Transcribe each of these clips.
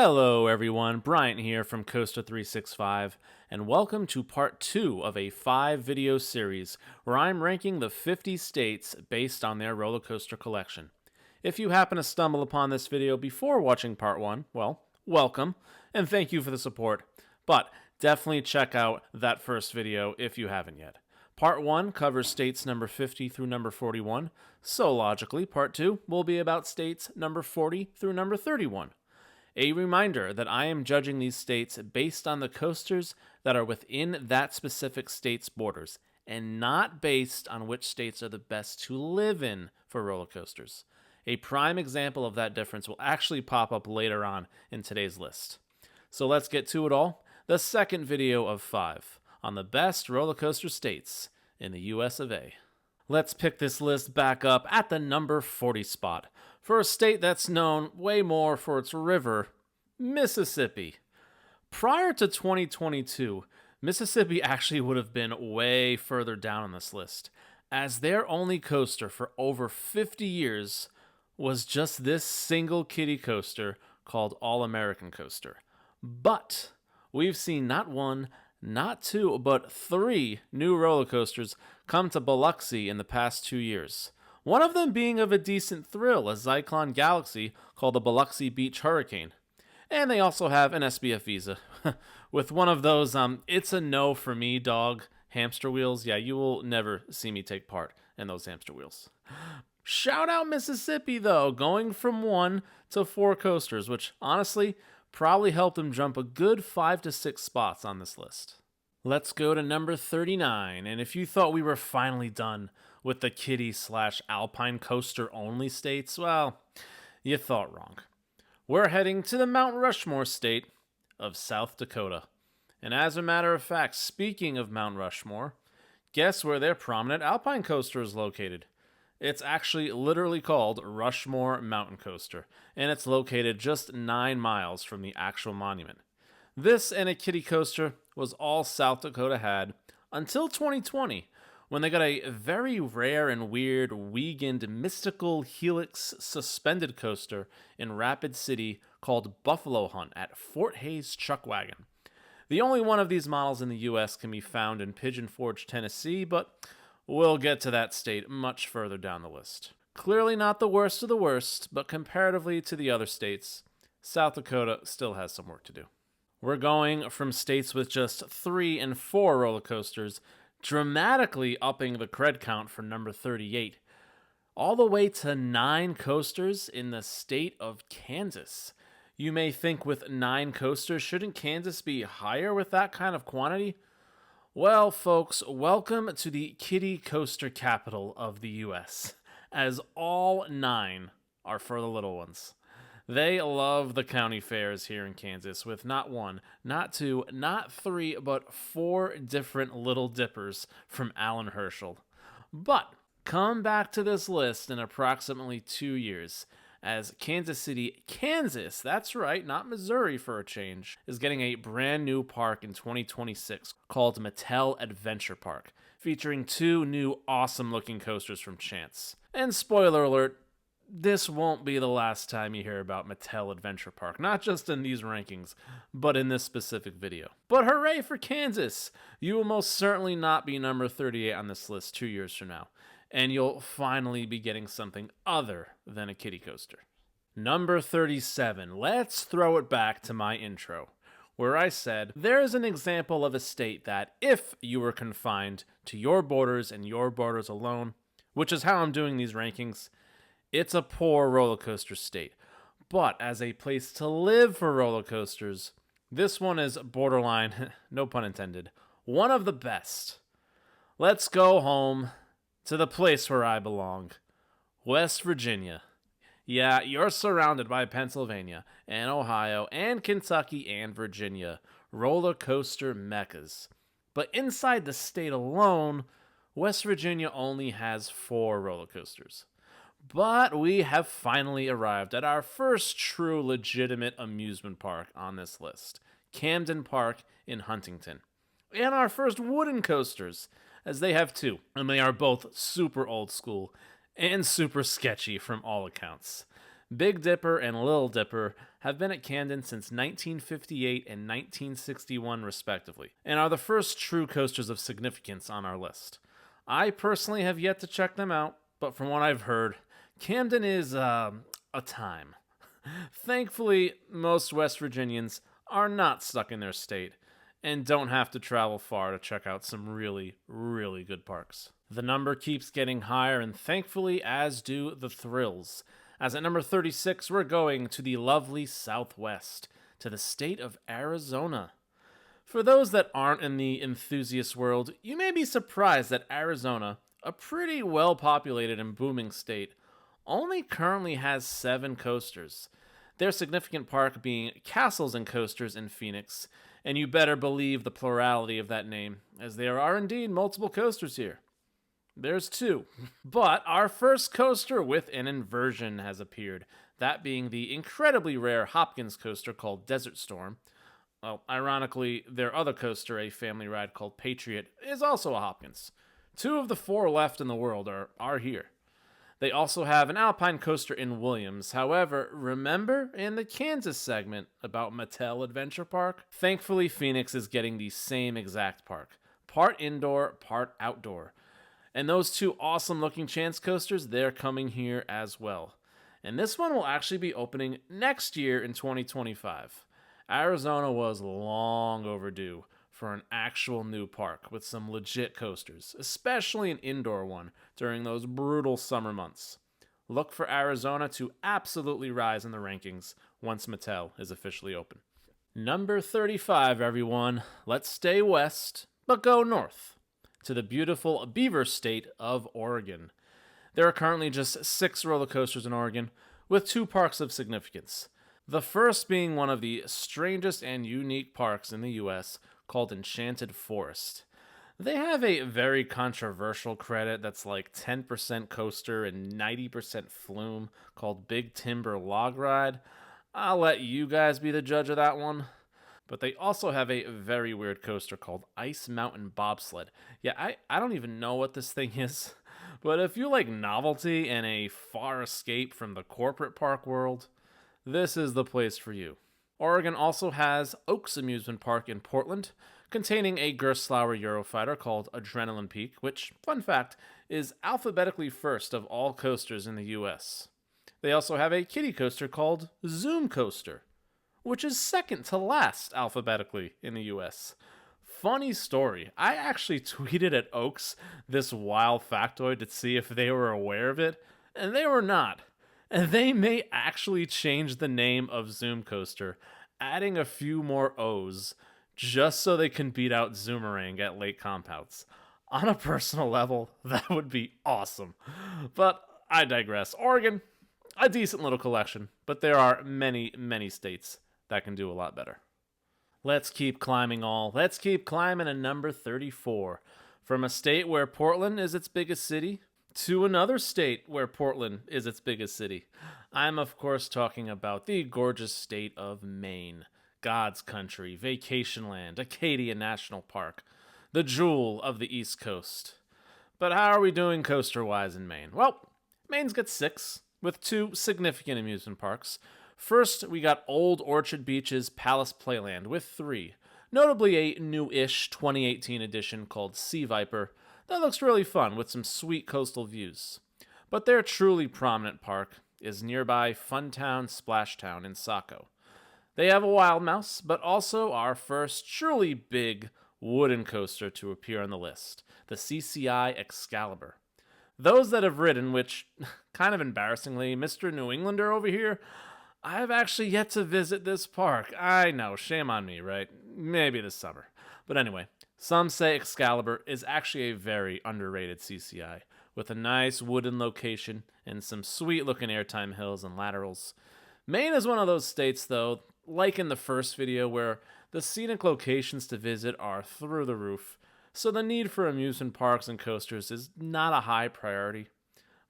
Hello everyone, Bryant here from Coaster365, and welcome to part 2 of a 5-video series where I'm ranking the 50 states based on their roller coaster collection. If you happen to stumble upon this video before watching part 1, well, welcome, and thank you for the support, but definitely check out that first video if you haven't yet. Part 1 covers states number 50 through number 41, so logically, part 2 will be about states number 40 through number 31. A reminder that I am judging these states based on the coasters that are within that specific state's borders, and not based on which states are the best to live in for roller coasters. A prime example of that difference will actually pop up later on in today's list. So let's get to it all. The second video of 5 on the best roller coaster states in the US of A. Let's pick this list back up at the number 40 spot for a state that's known way more for its river, Mississippi. Prior to 2022, Mississippi actually would have been way further down on this list, as their only coaster for over 50 years was just this single kiddie coaster called All-American Coaster. But we've seen not one, not two, but 3 new roller coasters come to Biloxi in the past 2 years. One of them being of a decent thrill, a Zyklon Galaxy called the Biloxi Beach Hurricane. And they also have an SBF visa. With one of those, it's a no for me, dog, hamster wheels. Yeah, you will never see me take part in those hamster wheels. Shout out Mississippi, though, going from 1 to 4 coasters, which honestly probably helped them jump a good 5 to 6 spots on this list. Let's go to number 39, and if you thought we were finally done with the kiddie/alpine coaster only states, well, you thought wrong. We're heading to the Mount Rushmore state of South Dakota. And as a matter of fact, speaking of Mount Rushmore, guess where their prominent alpine coaster is located? It's actually literally called Rushmore Mountain Coaster, and it's located just 9 miles from the actual monument. This and a kiddie coaster was all South Dakota had until 2020, when they got a very rare and weird Wiegand mystical helix suspended coaster in Rapid City called Buffalo Hunt at Fort Hays Chuckwagon. The only one of these models in the US can be found in Pigeon Forge, Tennessee, but we'll get to that state much further down the list. Clearly not the worst of the worst, but comparatively to the other states, South Dakota still has some work to do. We're going from states with just 3 and 4 roller coasters, dramatically upping the cred count for number 38, all the way to 9 coasters in the state of Kansas. You may think with 9 coasters, shouldn't Kansas be higher with that kind of quantity? Well, folks, welcome to the kiddie coaster capital of the US, as all 9 are for the little ones. They love the county fairs here in Kansas with not 1, not 2, not 3, but 4 different Little Dippers from Alan Herschel. But come back to this list in approximately 2 years, as Kansas City, Kansas, that's right, not Missouri for a change, is getting a brand new park in 2026 called Mattel Adventure Park, featuring 2 new awesome looking coasters from Chance. And spoiler alert, this won't be the last time you hear about Mattel Adventure Park, not just in these rankings, but in this specific video. But hooray for Kansas! You will most certainly not be number 38 on this list 2 years from now, and you'll finally be getting something other than a kiddie coaster. Number 37, let's throw it back to my intro, where I said, there is an example of a state that, if you were confined to your borders and your borders alone, which is how I'm doing these rankings, it's a poor roller coaster state. But as a place to live for roller coasters, this one is borderline, no pun intended, one of the best. Let's go home to the place where I belong, West Virginia. Yeah, you're surrounded by Pennsylvania and Ohio and Kentucky and Virginia, roller coaster meccas. But inside the state alone, West Virginia only has 4 roller coasters. But we have finally arrived at our first true legitimate amusement park on this list, Camden Park in Huntington. And our first wooden coasters, as they have 2, and they are both super old school and super sketchy from all accounts. Big Dipper and Little Dipper have been at Camden since 1958 and 1961 respectively, and are the first true coasters of significance on our list. I personally have yet to check them out, but from what I've heard, Camden is, a time. Thankfully, most West Virginians are not stuck in their state and don't have to travel far to check out some really, really good parks. The number keeps getting higher, and thankfully, as do the thrills. As at number 36, we're going to the lovely Southwest, to the state of Arizona. For those that aren't in the enthusiast world, you may be surprised that Arizona, a pretty well-populated and booming state, only currently has 7 coasters. Their significant park being Castles and Coasters in Phoenix, and you better believe the plurality of that name, as there are indeed multiple coasters here. There's 2. But our first coaster with an inversion has appeared, that being the incredibly rare Hopkins coaster called Desert Storm. Well, ironically, their other coaster, a family ride called Patriot, is also a Hopkins. 2 of the 4 left in the world are here. They also have an Alpine coaster in Williams. However, remember in the Kansas segment about Mattel Adventure Park? Thankfully, Phoenix is getting the same exact park. Part indoor, part outdoor. And those 2 awesome looking Chance coasters, they're coming here as well. And this one will actually be opening next year in 2025. Arizona was long overdue for an actual new park with some legit coasters, especially an indoor one during those brutal summer months. Look for Arizona to absolutely rise in the rankings once Mattel is officially open. Number 35, everyone. Let's stay west, but go north, to the beautiful Beaver State of Oregon. There are currently just 6 roller coasters in Oregon, with 2 parks of significance. The first being one of the strangest and unique parks in the US, called Enchanted Forest. They have a very controversial credit that's like 10% coaster and 90% flume called Big Timber Log Ride. I'll let you guys be the judge of that one. But they also have a very weird coaster called Ice Mountain Bobsled. Yeah, I don't even know what this thing is. But if you like novelty and a far escape from the corporate park world, this is the place for you. Oregon also has Oaks Amusement Park in Portland, containing a Gerstlauer Eurofighter called Adrenaline Peak, which, fun fact, is alphabetically first of all coasters in the US. They also have a kiddie coaster called Zoom Coaster, which is second to last alphabetically in the US. Funny story, I actually tweeted at Oaks this wild factoid to see if they were aware of it, and they were not. And they may actually change the name of Zoom Coaster, adding a few more O's, just so they can beat out Zoomerang at Lake Compounce. On a personal level, that would be awesome. But I digress. Oregon, a decent little collection, but there are many, many states that can do a lot better. Let's keep climbing all. Let's keep climbing to number 34. From a state where Portland is its biggest city, to another state where Portland is its biggest city. I'm, of course, talking about the gorgeous state of Maine. God's country, vacation land, Acadia National Park, the jewel of the East Coast. But how are we doing coaster-wise in Maine? Well, Maine's got 6, with 2 significant amusement parks. First, we got Old Orchard Beach's Palace Playland with 3, notably a new-ish 2018 edition called Sea Viper, that looks really fun with some sweet coastal views. But their truly prominent park is nearby Funtown Splashtown in Saco. They have a Wild Mouse, but also our first truly big wooden coaster to appear on the list, the CCI Excalibur. Those that have ridden, which, kind of embarrassingly, Mr. New Englander over here, I've actually yet to visit this park. I know, shame on me, right? Maybe this summer. But anyway, some say Excalibur is actually a very underrated CCI, with a nice wooden location and some sweet-looking airtime hills and laterals. Maine is one of those states, though, like in the first video, where the scenic locations to visit are through the roof, so the need for amusement parks and coasters is not a high priority.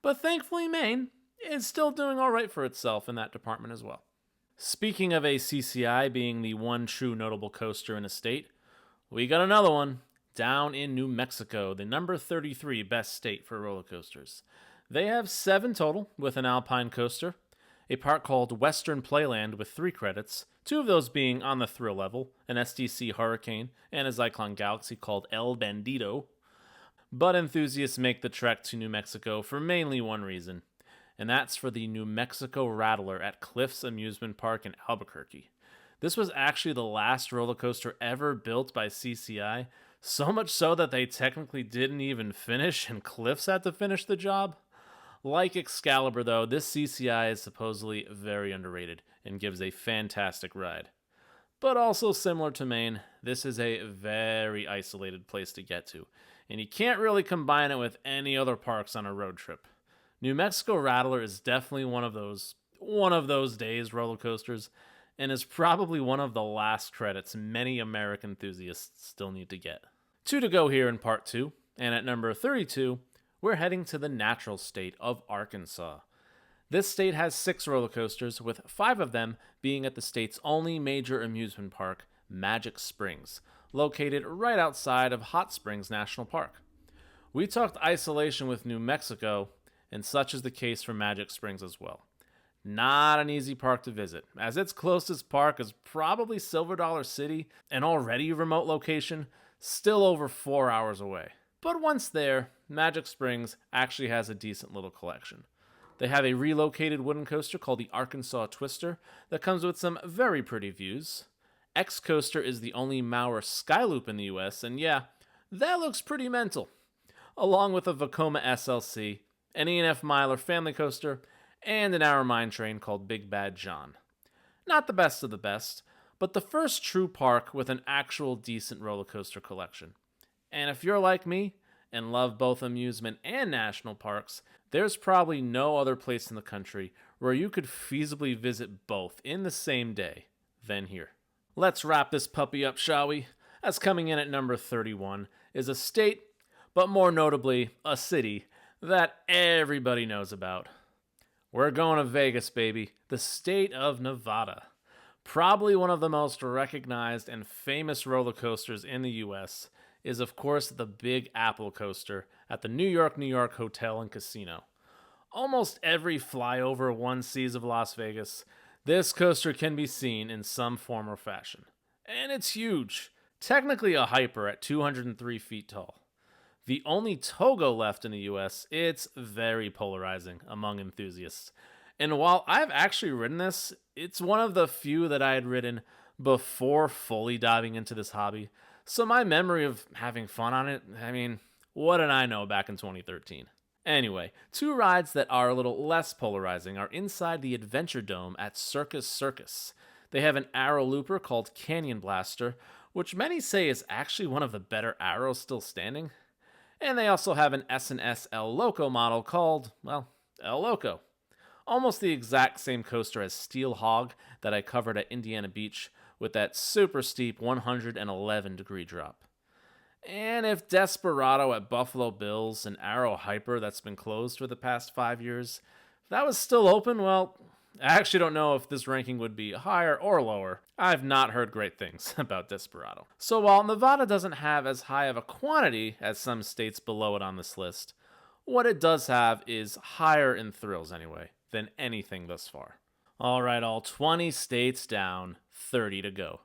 But thankfully, Maine is still doing alright for itself in that department as well. Speaking of a CCI being the one true notable coaster in a state, we got another one down in New Mexico, the number 33 best state for roller coasters. They have 7 total with an Alpine coaster. a park called Western Playland with 3 credits, 2 of those being on the thrill level, an SDC Hurricane, and a Zyklon Galaxy called El Bandito. But enthusiasts make the trek to New Mexico for mainly one reason, and that's for the New Mexico Rattler at Cliffs Amusement Park in Albuquerque. This was actually the last roller coaster ever built by CCI, so much so that they technically didn't even finish and Cliffs had to finish the job. Like Excalibur though, this CCI is supposedly very underrated and gives a fantastic ride. But also similar to Maine, this is a very isolated place to get to, and you can't really combine it with any other parks on a road trip. New Mexico Rattler is definitely one of those days roller coasters, and is probably one of the last credits many American enthusiasts still need to get. 2 to go here in part 2, and at number 32, we're heading to the natural state of Arkansas. This state has 6 roller coasters, with 5 of them being at the state's only major amusement park, Magic Springs, located right outside of Hot Springs National Park. We talked isolation with New Mexico, and such is the case for Magic Springs as well. Not an easy park to visit, as its closest park is probably Silver Dollar City, an already remote location, still over 4 hours away. But once there, Magic Springs actually has a decent little collection. They have a relocated wooden coaster called the Arkansas Twister that comes with some very pretty views. X Coaster is the only Maurer Skyloop in the US, and yeah, that looks pretty mental. Along with a Vekoma SLC, an E&F Miler family coaster, and an Arrow Mine Train called Big Bad John. Not the best of the best, but the first true park with an actual decent roller coaster collection. And if you're like me and love both amusement and national parks, there's probably no other place in the country where you could feasibly visit both in the same day than here. Let's wrap this puppy up, shall we? As coming in at number 31 is a state, but more notably a city, that everybody knows about. We're going to Vegas, baby, the state of Nevada. Probably one of the most recognized and famous roller coasters in the US is, of course, the Big Apple coaster at the New York Hotel and Casino. Almost every flyover one sees of Las Vegas, this coaster can be seen in some form or fashion. And it's huge, technically a hyper at 203 feet tall. The only Togo left in the US, it's very polarizing among enthusiasts. And while I've actually ridden this, it's one of the few that I had ridden before fully diving into this hobby. So my memory of having fun on it, what did I know back in 2013? Anyway, 2 rides that are a little less polarizing are inside the Adventure Dome at Circus Circus. They have an arrow looper called Canyon Blaster, which many say is actually one of the better arrows still standing. And they also have an S&S El Loco model called, well, El Loco. Almost the exact same coaster as Steel Hog that I covered at Indiana Beach with that super steep 111-degree drop. And if Desperado at Buffalo Bills, an Arrow Hyper that's been closed for the past 5 years, if that was still open, well, I actually don't know if this ranking would be higher or lower. I've not heard great things about Desperado. So while Nevada doesn't have as high of a quantity as some states below it on this list, what it does have is higher in thrills anyway than anything thus far. Alright, all 20 states down, 30 to go.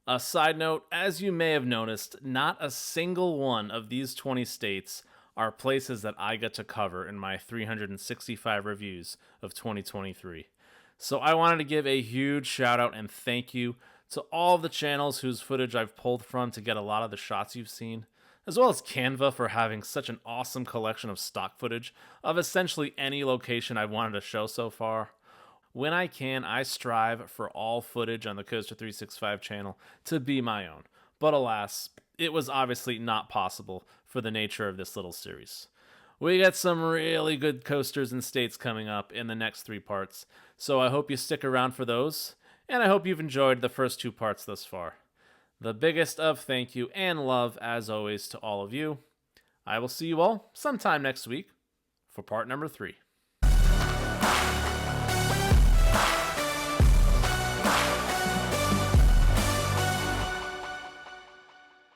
A side note, as you may have noticed, not a single one of these 20 states are places that I get to cover in my 365 reviews of 2023. So I wanted to give a huge shout out and thank you to all the channels whose footage I've pulled from to get a lot of the shots you've seen, as well as Canva for having such an awesome collection of stock footage of essentially any location I've wanted to show so far. When I can, I strive for all footage on the Coaster 365 channel to be my own, but alas, it was obviously not possible for the nature of this little series. We got some really good coasters and states coming up in the next 3 parts, so I hope you stick around for those, and I hope you've enjoyed the first 2 parts thus far. The biggest of thank you and love, as always, to all of you. I will see you all sometime next week for part number 3.